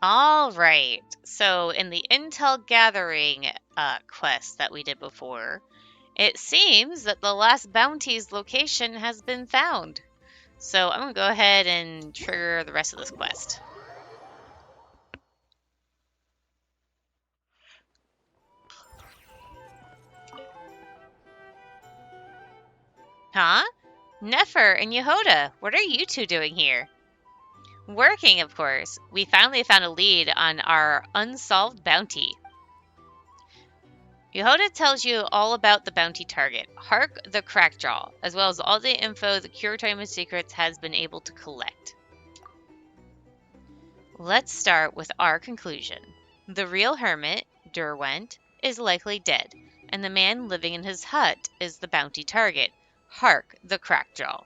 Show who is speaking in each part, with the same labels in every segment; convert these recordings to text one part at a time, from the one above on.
Speaker 1: All right. So, in the intel gathering quest that we did before, it seems that the last bounty's location has been found. So, I'm going to go ahead and trigger the rest of this quest. Huh? Nefer and Yehoda, what are you two doing here? Working, of course. We finally found a lead on our unsolved bounty. Yehoda tells you all about the bounty target, Hark the Crackjaw, as well as all the info the Curatorium of Secrets has been able to collect. Let's start with our conclusion. The real hermit, Derwent, is likely dead, and the man living in his hut is the bounty target, Hark the Crackjaw.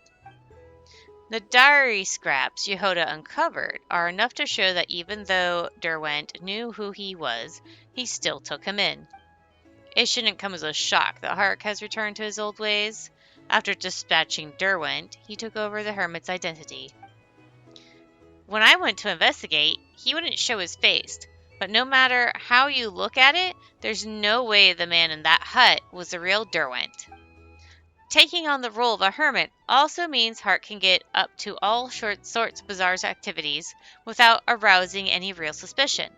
Speaker 1: The diary scraps Yehoda uncovered are enough to show that even though Derwent knew who he was, he still took him in. It shouldn't come as a shock that Hark has returned to his old ways. After dispatching Derwent, he took over the hermit's identity. When I went to investigate, he wouldn't show his face, but no matter how you look at it, there's no way the man in that hut was the real Derwent. Taking on the role of a hermit also means Hart can get up to all sorts of bizarre activities without arousing any real suspicion.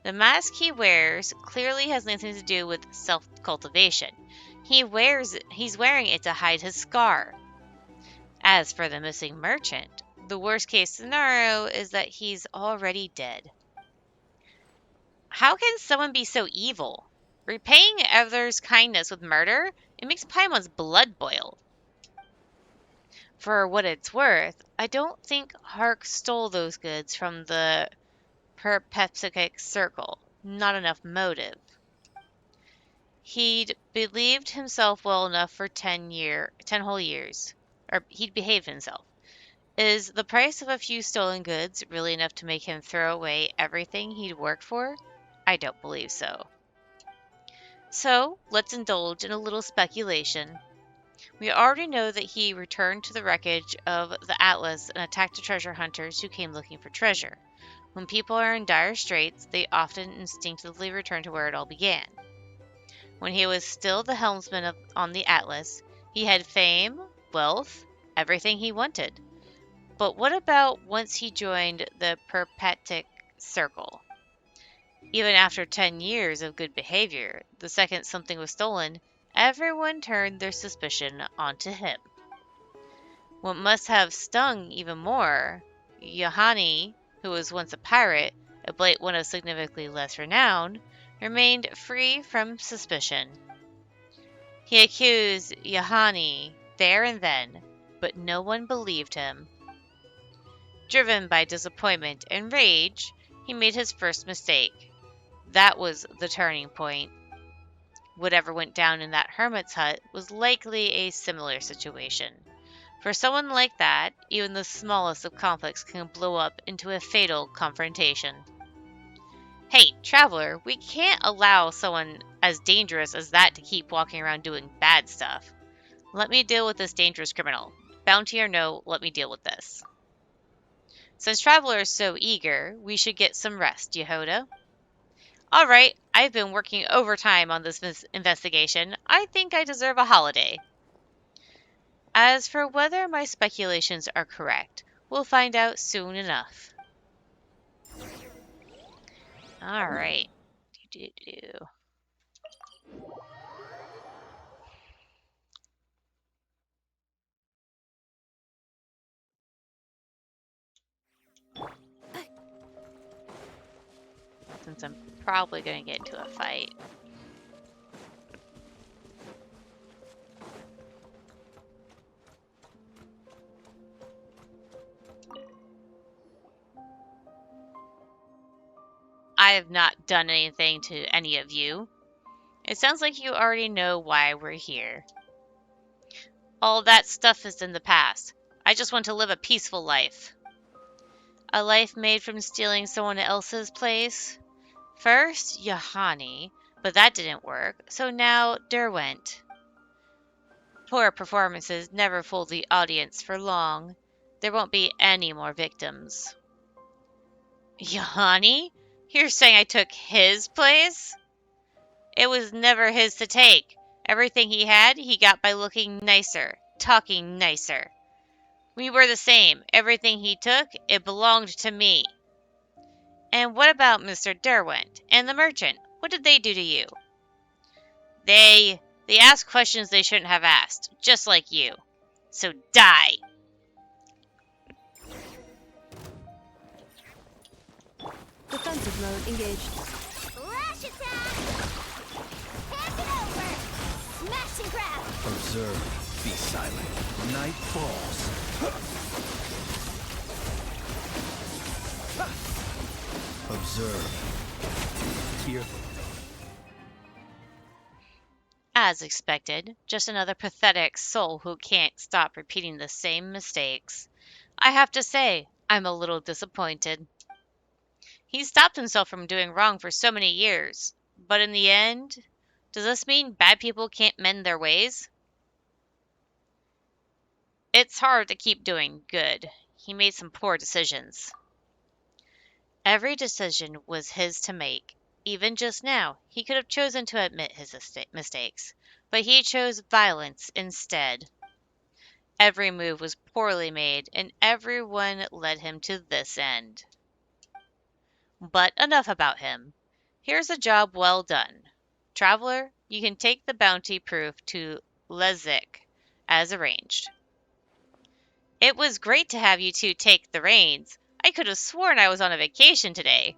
Speaker 1: The mask he wears clearly has nothing to do with self-cultivation. He's wearing it to hide his scar. As for the missing merchant, the worst case scenario is that he's already dead. How can someone be so evil? Repaying others' kindness with murder? It makes Paimon's blood boil. For what it's worth, I don't think Hark stole those goods from the Perpetuic Circle. Not enough motive. He'd believed himself well enough for 10 whole years. Or he'd behaved himself. Is the price of a few stolen goods really enough to make him throw away everything he'd worked for? I don't believe so. So, let's indulge in a little speculation. We already know that he returned to the wreckage of the Atlas and attacked the treasure hunters who came looking for treasure. When people are in dire straits, they often instinctively return to where it all began. When he was still the helmsman on the Atlas, he had fame, wealth, everything he wanted. But what about once he joined the Perpetuic Circle? Even after 10 years of good behavior, the second something was stolen, everyone turned their suspicion onto him. What must have stung even more, Yohani, who was once a pirate, albeit one of significantly less renown, remained free from suspicion. He accused Yohani there and then, but no one believed him. Driven by disappointment and rage, he made his first mistake. That was the turning point. Whatever went down in that hermit's hut was likely a similar situation. For someone like that, even the smallest of conflicts can blow up into a fatal confrontation. Hey, traveler, we can't allow someone as dangerous as that to keep walking around doing bad stuff. Let me deal with this dangerous criminal. Bounty or no, let me deal with this. Since traveler is so eager, we should get some rest, Yehoda. All right, I've been working overtime on this investigation. I think I deserve a holiday. As for whether my speculations are correct, we'll find out soon enough. All right. Since I'm probably going to get into a fight. I have not done anything to any of you. It sounds like you already know why we're here. All that stuff is in the past. I just want to live a peaceful life. A life made from stealing someone else's place? First, Yohani, but that didn't work, so now Derwent. Poor performances never fool the audience for long. There won't be any more victims. Yohani? You're saying I took his place? It was never his to take. Everything he had, he got by looking nicer, talking nicer. We were the same. Everything he took, it belonged to me. And what about Mr. Derwent and the merchant? What did they do to you? They asked questions they shouldn't have asked, just like you. So die.
Speaker 2: Defensive mode engaged.
Speaker 3: Flash attack! Pass it over! Smash and grab!
Speaker 4: Observe. Be silent. Night falls. Observe. Here.
Speaker 1: As expected, just another pathetic soul who can't stop repeating the same mistakes. I have to say, I'm a little disappointed. He stopped himself from doing wrong for so many years. But in the end, does this mean bad people can't mend their ways? It's hard to keep doing good. He made some poor decisions. Every decision was his to make. Even just now, he could have chosen to admit his mistakes, but he chose violence instead. Every move was poorly made, and everyone led him to this end. But enough about him. Here's a job well done. Traveler, you can take the bounty proof to Lezik, as arranged. It was great to have you two take the reins. I could have sworn I was on a vacation today.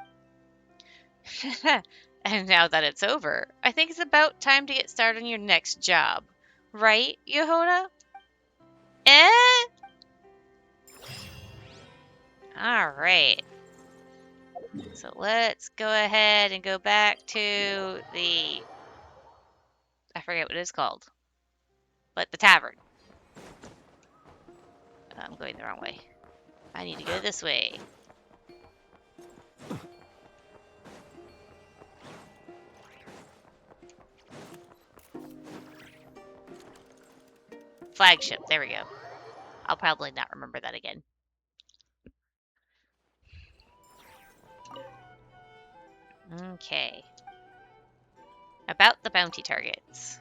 Speaker 1: And now that it's over, I think it's about time to get started on your next job. Right, Yehoda? Eh? Alright. So let's go ahead and go back to the... I forget what it's called. But the tavern. I'm going the wrong way. I need to go this way. Flagship, there we go. I'll probably not remember that again. Okay. About the bounty targets.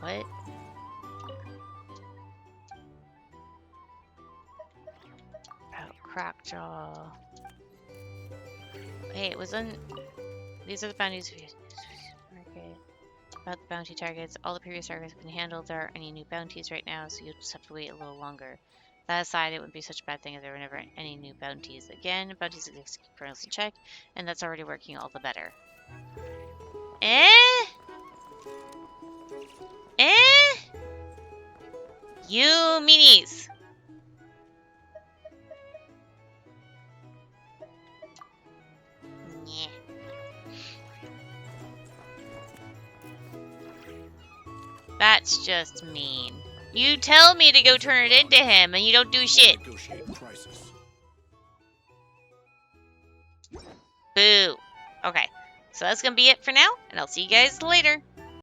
Speaker 1: What? About Crockjaw. Hey, it was on... These are the bounties. Okay. About the bounty targets. All the previous targets have been handled. There aren't any new bounties right now, so you'll just have to wait a little longer. That aside, it wouldn't be such a bad thing if there were never any new bounties. Again, bounties exist to keep criminals in check, and that's already working all the better. Eh? Eh? You meanies! Yeah. That's just mean. You tell me to go turn it into him, and you don't do shit. Boo. Okay, so that's gonna be it for now, and I'll see you guys later.